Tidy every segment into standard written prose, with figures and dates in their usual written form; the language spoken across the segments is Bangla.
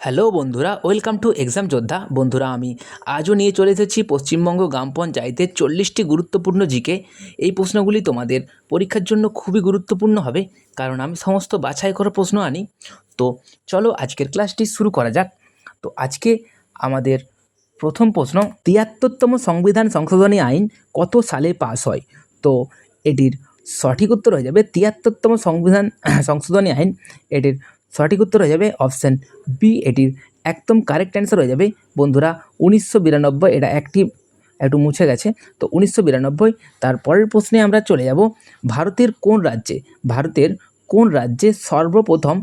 হ্যালো বন্ধুরা, ওয়েলকাম টু এক্সাম যোদ্ধা। বন্ধুরা, আমি আজও নিয়ে চলে এসেছি পশ্চিমবঙ্গ গ্রাম পঞ্চায়েতের 40টি গুরুত্বপূর্ণ জিকে। এই প্রশ্নগুলি তোমাদের পরীক্ষার জন্য খুবই গুরুত্বপূর্ণ হবে, কারণ আমি সমস্ত বাছাই করা প্রশ্ন আনি। তো চলো আজকের ক্লাসটি শুরু করা যাক। তো আজকে আমাদের প্রথম প্রশ্ন, ৭৩তম সংবিধান সংশোধনী আইন কত সালে পাস হয়? তো এটির সঠিক উত্তর হয়ে যাবে ৭৩তম সংবিধান সংশোধনী আইন। এটির সঠিক উত্তর হয়ে যাবে অপশান বি। এটির একদম কারেক্ট অ্যান্সার হয়ে যাবে বন্ধুরা 1992। এটা একটু মুছে গেছে, তো 1992। তারপরের প্রশ্নে আমরা চলে যাব, ভারতের কোন রাজ্যে সর্বপ্রথম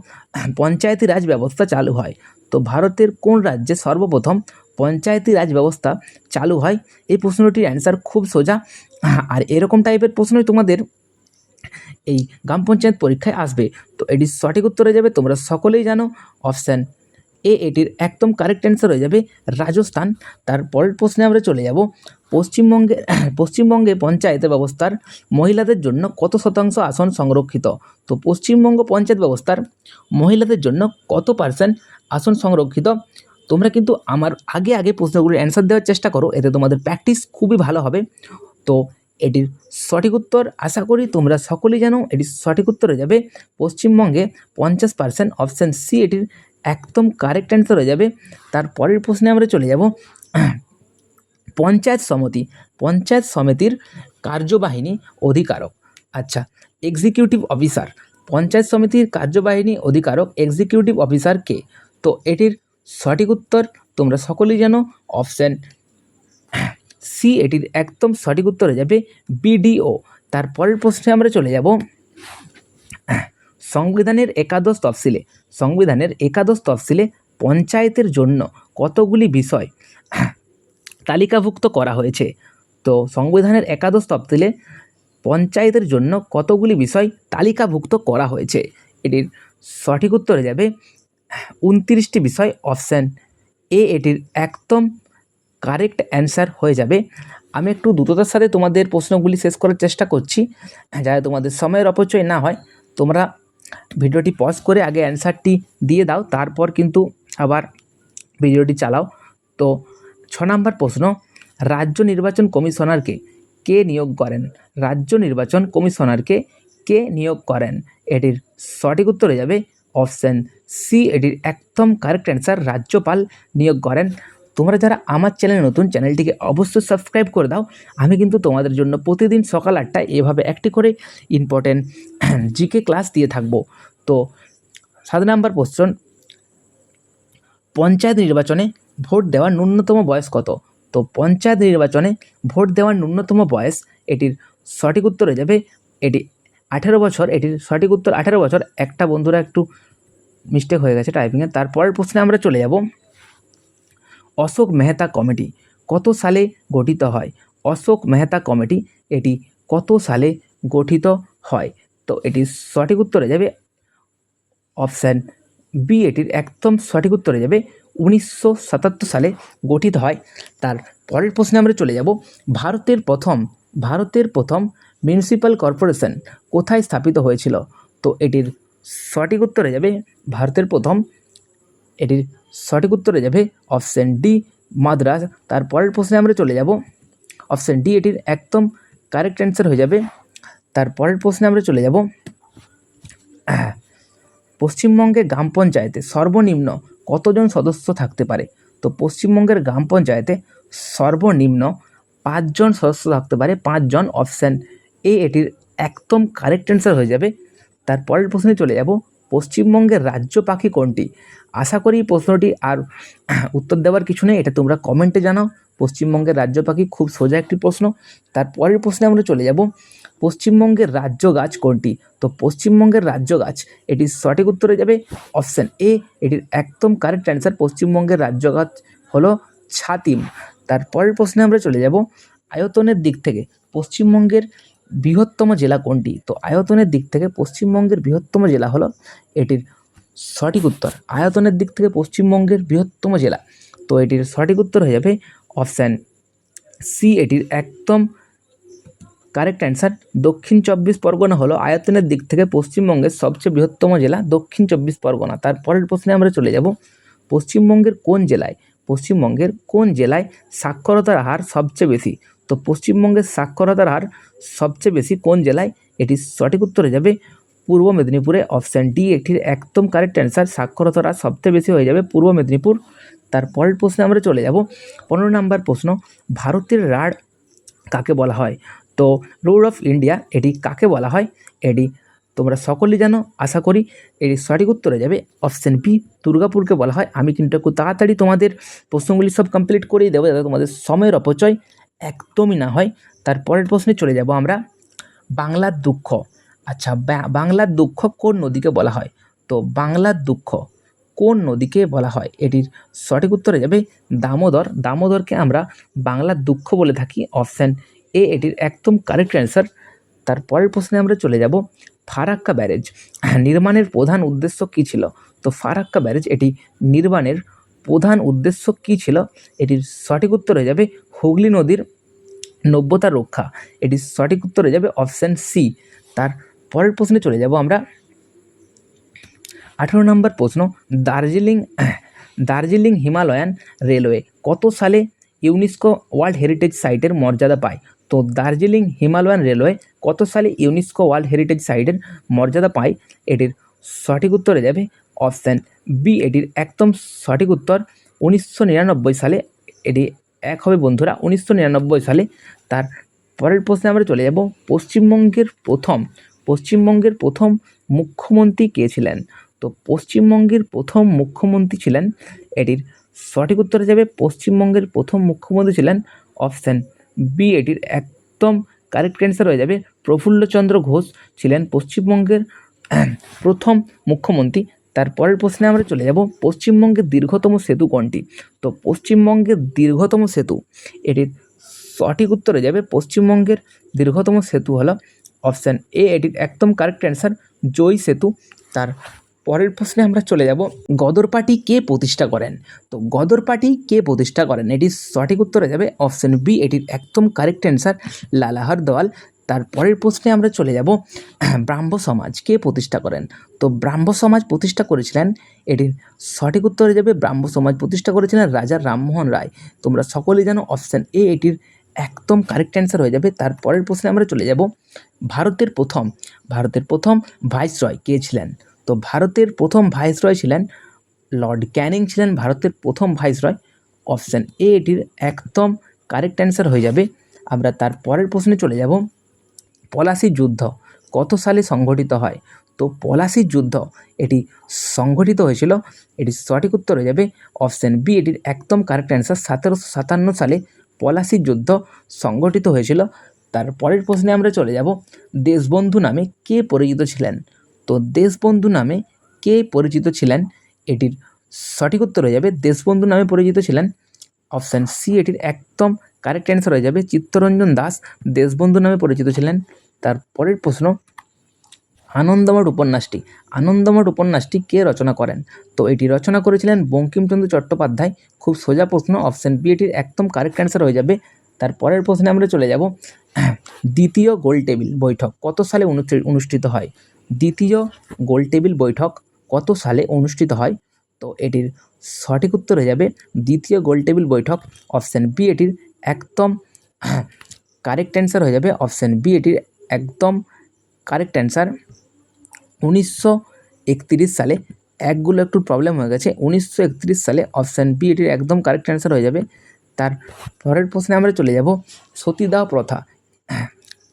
পঞ্চায়েতি রাজ ব্যবস্থা চালু হয়? তো ভারতের কোন রাজ্যে সর্বপ্রথম পঞ্চায়েতি রাজ ব্যবস্থা চালু হয়? এই প্রশ্নটির অ্যান্সার খুব সোজা, আর এরকম টাইপের প্রশ্নই তোমাদের এই গ্রাম পঞ্চায়েত পরীক্ষায় আসবে। তো এটির সঠিক উত্তর হয়ে যাবে, তোমরা সকলেই জানো, অপশান এ। এটির একদম কারেক্ট অ্যান্সার হয়ে যাবে রাজস্থান। তারপরের প্রশ্নে আমরা চলে যাব, পশ্চিমবঙ্গে পঞ্চায়েত ব্যবস্থার মহিলাদের জন্য কত শতাংশ আসন সংরক্ষিত? তো পশ্চিমবঙ্গ পঞ্চায়েত ব্যবস্থার মহিলাদের জন্য কত % আসন সংরক্ষিত? তোমরা কিন্তু আমার আগে প্রশ্নগুলির অ্যান্সার দেওয়ার চেষ্টা করো, এতে তোমাদের প্র্যাকটিস খুবই ভালো হবে। তো এটির সঠিক উত্তর আশা করি তোমরা সকলেই জানো। এটির সঠিক উত্তর হয়ে যাবে পশ্চিমবঙ্গে 50%, অপশান সি। এটির একদম কারেক্ট অ্যান্সার হয়ে যাবে। তারপরের প্রশ্নে আমরা চলে যাব, পঞ্চায়েত সমিতির কার্যবাহিনী অধিকারক। আচ্ছা, এক্সিকিউটিভ অফিসার, পঞ্চায়েত সমিতির কার্যবাহিনী অধিকারক এক্সিকিউটিভ অফিসার কে? তো এটির সঠিক উত্তর তোমরা সকলেই জানো, অপশান সি। এটির একদম সঠিক উত্তর হয়ে যাবে বিডিও। তারপরের প্রশ্নে আমরা চলে যাব, সংবিধানের একাদশ তফসিলে পঞ্চায়েতের জন্য কতগুলি বিষয় তালিকাভুক্ত করা হয়েছে? তো সংবিধানের একাদশ তফসিলে পঞ্চায়েতের জন্য কতগুলি বিষয় তালিকাভুক্ত করা হয়েছে? এটির সঠিক উত্তর হয়ে যাবে 29টি বিষয়, অপশান এ। এটির একদম কারেক্ট অ্যান্সার হয়ে যাবে। আমি একটু দ্রুততার সাথে তোমাদের প্রশ্নগুলি শেষ করার চেষ্টা করছি, যাতে তোমাদের সময়ের অপচয় না হয়। তোমরা ভিডিওটি পজ করে আগে অ্যান্সারটি দিয়ে দাও, তারপর কিন্তু আবার ভিডিওটি চালাও। তো 6 নম্বর প্রশ্ন, রাজ্য নির্বাচন কমিশনারকে কে নিয়োগ করেন? কে নিয়োগ করেন? এটির সঠিক উত্তর হয়ে যাবে অপশান সি। এটির একদম কারেক্ট অ্যান্সার রাজ্যপাল নিয়োগ করেন। তোমরা যারা আমার চ্যানেলে নতুন, চ্যানেলটিকে অবশ্যই সাবস্ক্রাইব করে দাও। আমি কিন্তু তোমাদের জন্য প্রতিদিন সকাল 8টায় এভাবে একটি করে ইম্পর্টেন্ট জিকে ক্লাস দিয়ে থাকবো। তো 7 নম্বর প্রশ্ন, পঞ্চায়েত নির্বাচনে ভোট দেওয়ার ন্যূনতম বয়স কত? তো পঞ্চায়েত নির্বাচনে ভোট দেওয়ার ন্যূনতম বয়স, এটির সঠিক উত্তর হয়ে যাবে এটি 18 বছর। এটির সঠিক উত্তর 18 বছর। একটা বন্ধুরা একটু মিস্টেক হয়ে গেছে টাইপিংয়ে। তারপরের প্রশ্নে আমরা চলে যাব, অশোক মেহতা কমিটি কত সালে গঠিত হয়? অশোক মেহতা কমিটি এটি কত সালে গঠিত হয়? তো এটির সঠিক উত্তর হয়ে যাবে অপশান বি। এটির একদম সঠিক উত্তর হয়ে যাবে 1977 সালে গঠিত হয়। তার পরের প্রশ্নে আমরা চলে যাব, ভারতের প্রথম মিউনিসিপ্যাল কর্পোরেশন কোথায় স্থাপিত হয়েছিল? তো এটির সঠিক উত্তর হয়ে যাবে এটির সঠিক উত্তর হয়ে যাবে অপশান ডি, মাদ্রাজ। তার পরের প্রশ্নে আমরা চলে যাব, অপশান ডি। এটির একদম কারেক্ট অ্যান্সার হয়ে যাবে। তার পরের প্রশ্নে আমরা চলে যাব, পশ্চিমবঙ্গের গ্রাম পঞ্চায়েতে সর্বনিম্ন কতজন সদস্য থাকতে পারে? তো পশ্চিমবঙ্গের গ্রাম পঞ্চায়েতে সর্বনিম্ন 5 জন সদস্য থাকতে পারে, 5 জন, অপশান এ। এটির একদম কারেক্ট অ্যান্সার হয়ে যাবে। তার পরের প্রশ্নে চলে যাব, পশ্চিমবঙ্গের রাজ্য পাখি কোনটি? আশা করি প্রশ্নটি আর উত্তর দেওয়ার কিছু নেই, এটা তোমরা কমেন্টে জানাও। পশ্চিমবঙ্গের রাজ্য পাখি খুব সোজা একটি প্রশ্ন। তার পরের প্রশ্নে আমরা চলে যাব, পশ্চিমবঙ্গের রাজ্য গাছ কোনটি? তো পশ্চিমবঙ্গের রাজ্য গাছ, এটির সঠিক উত্তরে যাবে অপশান এ। এটির একদম কারেক্ট অ্যান্সার, পশ্চিমবঙ্গের রাজ্য গাছ হলো ছাতিম। তারপরের প্রশ্নে আমরা চলে যাব, আয়তনের দিক থেকে পশ্চিমবঙ্গের বৃহত্তম জেলা কোনটি? তো আয়তনের দিক থেকে পশ্চিমবঙ্গের বৃহত্তম জেলা হলো, এটির সঠিক উত্তর আয়তনের দিক থেকে পশ্চিমবঙ্গের বৃহত্তম জেলা। তো এটির সঠিক উত্তর হয়ে যাবে অপশান সি। এটির একদম কারেক্ট অ্যান্সার দক্ষিণ 24 পরগনা হলো আয়তনের দিক থেকে পশ্চিমবঙ্গের সবচেয়ে বৃহত্তম জেলা, দক্ষিণ 24 পরগনা। তারপরের প্রশ্নে আমরা চলে যাব, পশ্চিমবঙ্গের কোন জেলায় সাক্ষরতার হার সবচেয়ে বেশি? তো পশ্চিমবঙ্গের সাক্ষরতার হার সবচেয়ে বেশি কোন জেলায়? এটির সঠিক উত্তর হয়ে যাবে পূর্ব মেদিনীপুরে। অপশান ডি এটির একদম কারেক্ট অ্যান্সার। সাক্ষরতার হার সবচেয়ে বেশি হয়ে যাবে পূর্ব মেদিনীপুর। তার পরের প্রশ্নে আমরা চলে যাব 15 নম্বর প্রশ্ন, ভারতের রাঢ় কাকে বলা হয়? তো রোড অফ ইন্ডিয়া এটি কাকে বলা হয়? এটি তোমরা সকলেই জানো আশা করি। এর সঠিক উত্তর হয়ে যাবে অপশান বি, দুর্গাপুরকে বলা হয়। আমি কিন্তু একটু তাড়াতাড়ি তোমাদের প্রশ্নগুলি সব কমপ্লিট করেই দেবো যাতে তোমাদের সময়ের অপচয় একদমই না হয়। তারপরের প্রশ্নে চলে যাব আমরা, বাংলার দুঃখ। আচ্ছা, বাংলার দুঃখ কোন নদীকে বলা হয়? তো বাংলার দুঃখ কোন নদীকে বলা হয়? এটির সঠিক উত্তর হয়ে যাবে দামোদরকে আমরা বাংলার দুঃখ বলে থাকি। অপশান এ এটির একদম কারেক্ট অ্যান্সার। তারপরের প্রশ্নে আমরা চলে যাব, ফারাক্কা ব্যারেজ নির্মাণের প্রধান উদ্দেশ্য কী ছিল? তো ফারাক্কা ব্যারেজ এটি নির্মাণের প্রধান উদ্দেশ্য কী ছিল? এটির সঠিক উত্তর হয়ে যাবে হুগলি নদীর নব্যতা রক্ষা। এটির সঠিক উত্তর হয়ে যাবে অপশান সি। তার পরের প্রশ্নে চলে যাব আমরা, 18 নম্বর প্রশ্ন, দার্জিলিং হিমালয়ান রেলওয়ে কত সালে ইউনেস্কো ওয়ার্ল্ড হেরিটেজ সাইটের মর্যাদা পায়? তো দার্জিলিং হিমালয়ান রেলওয়ে কত সালে ইউনেস্কো ওয়ার্ল্ড হেরিটেজ সাইটের মর্যাদা পায়? এটির সঠিক উত্তর হয়ে যাবে অপশান বি। এটির একদম সঠিক উত্তর 1999 সালে। এটি এক হবে বন্ধুরা, 1999 সালে। তার পরের প্রশ্নে আমরা চলে যাব, পশ্চিমবঙ্গের প্রথম মুখ্যমন্ত্রী কে ছিলেন? তো পশ্চিমবঙ্গের প্রথম মুখ্যমন্ত্রী ছিলেন, এটির সঠিক উত্তরে যাবে পশ্চিমবঙ্গের প্রথম মুখ্যমন্ত্রী ছিলেন অপশান বি। এটির একদম কারেক্ট অ্যান্সার হয়ে যাবে প্রফুল্লচন্দ্র ঘোষ ছিলেন পশ্চিমবঙ্গের প্রথম মুখ্যমন্ত্রী। তারপরের প্রশ্নে আমরা চলে যাব, পশ্চিমবঙ্গের দীর্ঘতম সেতু কোনটি? তো পশ্চিমবঙ্গের দীর্ঘতম সেতু এটির সঠিক উত্তর হয়ে যাবে পশ্চিমবঙ্গের দীর্ঘতম সেতু হলো অপশান এ। এটির একদম কারেক্ট অ্যান্সার জয়ী সেতু। তার পরের প্রশ্নে আমরা চলে যাব, গদর পার্টি কে প্রতিষ্ঠা করেন? তো গদর পার্টি কে প্রতিষ্ঠা করেন? এটির সঠিক উত্তর হয়ে যাবে অপশান বি। এটির একদম কারেক্ট অ্যান্সার লালা হরদওয়াল। তার পরের প্রশ্নে আমরা চলে যাব, ব্রাহ্ম সমাজ কে প্রতিষ্ঠা করেন? তো ব্রাহ্ম সমাজ প্রতিষ্ঠা করেছিলেন, এটির সঠিক উত্তর হয়ে যাবে ব্রাহ্ম সমাজ প্রতিষ্ঠা করেছিলেন রাজা রামমোহন রায়। তোমরা সকলেই জানো অপশান এ এটির একদম কারেক্ট অ্যান্সার হয়ে যাবে। তার পরের প্রশ্নে আমরা চলে যাব, ভারতের প্রথম ভাইসরয় কে ছিলেন? তো ভারতের প্রথম ভাইসরয় ছিলেন লর্ড ক্যানিং ছিলেন ভারতের প্রথম ভাইসরয়। অপশান এ এটির একদম কারেক্ট অ্যান্সার হয়ে যাবে। আমরা তার পরের প্রশ্নে চলে যাব, পলাশির যুদ্ধ কত সালে সংঘটিত হয়? তো পলাশির যুদ্ধ এটি সংঘটিত হয়েছিল, এটির সঠিক উত্তর হয়ে যাবে অপশান বি। এটির একদম কারেক্ট অ্যান্সার 1757 সালে পলাশির যুদ্ধ সংঘটিত হয়েছিল। তার পরের প্রশ্নে আমরা চলে যাব, দেশবন্ধু নামে কে পরিচিত ছিলেন? তো দেশবন্ধু নামে কে পরিচিত ছিলেন? এটির সঠিক উত্তর হয়ে যাবে দেশবন্ধু নামে পরিচিত ছিলেন অপশান সি। এটির একদম কারেক্ট অ্যান্সার হয়ে যাবে চিত্তরঞ্জন দাস দেশবন্ধু নামে পরিচিত ছিলেন। তার পরের প্রশ্ন, আনন্দমঠ উপন্যাসটি কে রচনা করেন? তো এটি রচনা করেছিলেন বঙ্কিমচন্দ্র চট্টোপাধ্যায়। খুব সোজা প্রশ্ন, অপশান বি এটির একদম কারেক্ট অ্যান্সার হয়ে যাবে। তার পরের প্রশ্নে আমরা চলে যাব, দ্বিতীয় গোলটেবিল বৈঠক কত সালে অনুষ্ঠিত হয়? দ্বিতীয় গোলটেবিল বৈঠক কত সালে অনুষ্ঠিত হয়? তো এটির সঠিক উত্তর হয়ে যাবে দ্বিতীয় গোলটেবিল বৈঠক অপশান বি। এটির একদম কারেক্ট অ্যান্সার হয়ে যাবে অপশান বি। এটির একদম কারেক্ট অ্যান্সার 1931 সালে। একগুলো একটু প্রবলেম হয়ে গেছে, 1931 সালে অপশান বি এটির একদম কারেক্ট অ্যান্সার হয়ে যাবে। তার পরের প্রশ্নে আমরা চলে যাব, সতীদাহ প্রথা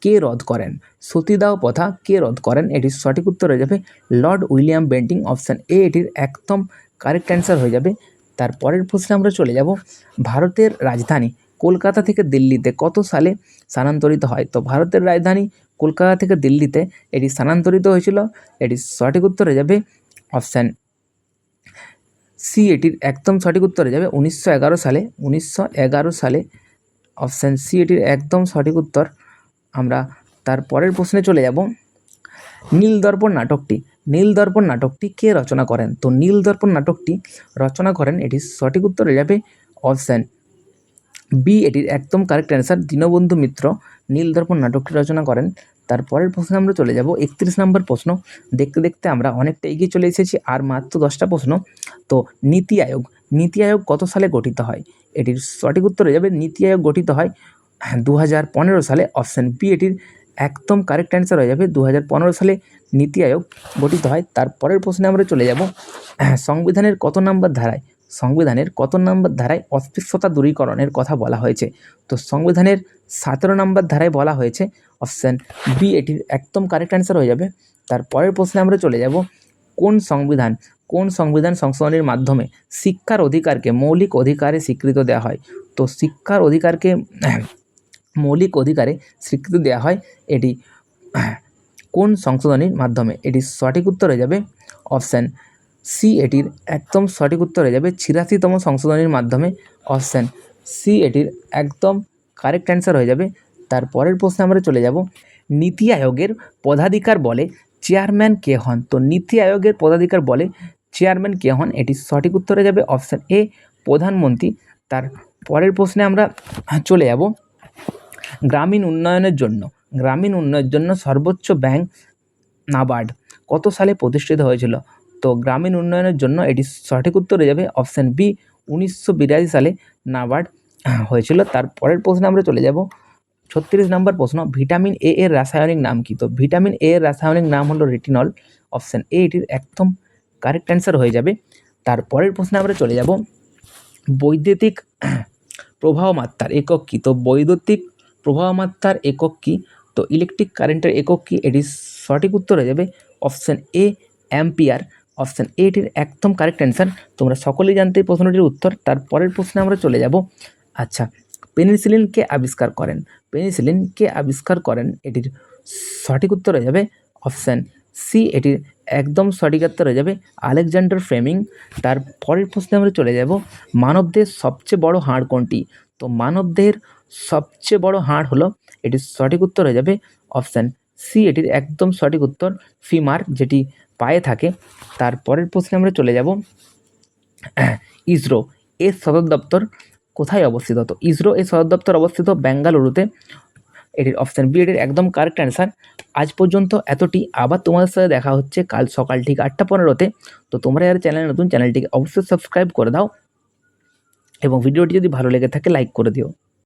কে রদ করেন? সতীদাহ প্রথা কে রদ করেন? এটির সঠিক উত্তর হয়ে যাবে Lord William Bentinck. Option A এটির একদম কারেক্ট অ্যান্সার হয়ে যাবে। তার পরের প্রশ্নে আমরা চলে যাব, ভারতের রাজধানী কলকাতা থেকে দিল্লিতে কত সালে স্থানান্তরিত হয়? তো ভারতের রাজধানী কলকাতা থেকে দিল্লিতে এটি স্থানান্তরিত হয়েছিল, এটির সঠিক উত্তর হয়ে যাবে অপশান সি। এটির একদম সঠিক উত্তর হয়ে যাবে 1911 সালে। 1911 সালে অপশান সি এটির একদম সঠিক উত্তর। আমরা তার পরের প্রশ্নে চলে যাব, নীলদর্পণ নাটকটি কে রচনা করেন? তো নীলদর্পণ নাটকটি রচনা করেন, এটির সঠিক উত্তর হয়ে যাবে অপশান বি। এটির একদম কারেক্ট অ্যান্সার দীনবন্ধু মিত্র নীলদর্পণ নাটকটি রচনা করেন। তারপরের প্রশ্নে আমরা চলে যাব 31 নম্বর প্রশ্ন। দেখতে দেখতে আমরা অনেকটা এগিয়ে চলে এসেছি, আর মাত্র 10টা প্রশ্ন। তো নীতি আয়োগ কত সালে গঠিত হয়? এটির সঠিক উত্তর হয়ে যাবে নীতি আয়োগ গঠিত হয় 2015 সালে। অপশান বি এটির একদম কারেক্ট অ্যান্সার হয়ে যাবে। 2015 সালে নীতি আয়োগ গঠিত হয়। তারপরের প্রশ্নে আমরা চলে যাব সংবিধানের কত নম্বর ধারায় অস্পৃশ্যতা দূরীকরণের কথা বলা হয়েছে? তো সংবিধানের 17 নম্বর ধারায় বলা হয়েছে। অপশান বি এটির একদম কারেক্ট অ্যান্সার হয়ে যাবে। তারপরের প্রশ্নে আমরা চলে যাব কোন সংবিধান সংশোধনের মাধ্যমে শিক্ষার অধিকারকে মৌলিক অধিকারে স্বীকৃতি দেওয়া হয়? তো শিক্ষার অধিকারকে মৌলিক অধিকারে স্বীকৃতি দেওয়া হয় এটি কোন সংশোধনীর মাধ্যমে? এটির সঠিক উত্তর হয়ে যাবে অপশান সি এটির একদম সঠিক উত্তর হয়ে যাবে 86তম সংশোধনীর মাধ্যমে। অপশান সি এটির একদম কারেক্ট অ্যান্সার হয়ে যাবে। তারপরের প্রশ্নে আমরা চলে যাব নীতি আয়োগের পদাধিকার বলে চেয়ারম্যান কে হন? তো নীতি আয়োগের পদাধিকার বলে চেয়ারম্যান কে হন? এটির সঠিক উত্তর হয়ে যাবে অপশান এ প্রধানমন্ত্রী। তার পরের প্রশ্নে আমরা চলে যাব গ্রামীণ উন্নয়নের জন্য সর্বোচ্চ ব্যাংক নাবার্ড কত সালে প্রতিষ্ঠিত হয়েছিল? তো গ্রামীণ উন্নয়নের জন্য এটির সঠিক উত্তর হয়ে যাবে অপশান বি 1982 সালে নাবার্ড হয়েছিল। তারপরের প্রশ্নে আমরা চলে যাব 36 নম্বর প্রশ্ন। ভিটামিন এ এর রাসায়নিক নাম কি? তো ভিটামিন এ এর রাসায়নিক নাম হলো রেটিনল। অপশান এ এটির একদম কারেক্ট অ্যান্সার হয়ে যাবে। তারপরের প্রশ্নে আমরা চলে যাব বৈদ্যুতিক প্রবাহ মাত্রার একক কী? তো বৈদ্যুতিক প্রবাহ মাত্রার একক কী? তো ইলেকট্রিক কারেন্টের একক কী? এটির সঠিক উত্তর হয়ে যাবে option A ampere. Option A এটির একদম কারেক্ট অ্যান্সার। তোমরা সকলেই জানতে এই প্রশ্নটির উত্তর। তারপরের প্রশ্নে আমরা চলে যাব আচ্ছা পেনিসিলিন কে আবিষ্কার করেন? এটির সঠিক উত্তর হয়ে যাবে অপশান সি এটির একদম সঠিক উত্তর হয়ে যাবে আলেকজান্ডার ফ্লেমিং। তারপরের প্রশ্নে আমরা চলে যাব মানবদেহের সবচেয়ে বড় হাড় কোনটি? তো মানবদেহের সবচেয়ে বড় হাড় হলো, এটির সঠিক উত্তর হয়ে যাবে অপশান সি এটির একদম সঠিক উত্তর ফিমার, যেটি পায়ে থাকে। তারপরের প্রশ্নে আমরা চলে যাব ইসরো এর সদর দপ্তর কোথায় অবস্থিত? তো ইসরো এর সদর দপ্তর অবস্থিত বেঙ্গালুরুতে। এটির অপশান বি এটির একদম কারেক্ট অ্যান্সার। আজ পর্যন্ত এতটি। আবার তোমাদের সাথে দেখা হচ্ছে কাল সকাল ঠিক 8টা 15-তে। তো তোমরা যারা চ্যানেলে নতুন, চ্যানেলটিকে অবশ্যই সাবস্ক্রাইব করে দাও এবং ভিডিওটি যদি ভালো লেগে থাকে লাইক করে দিও।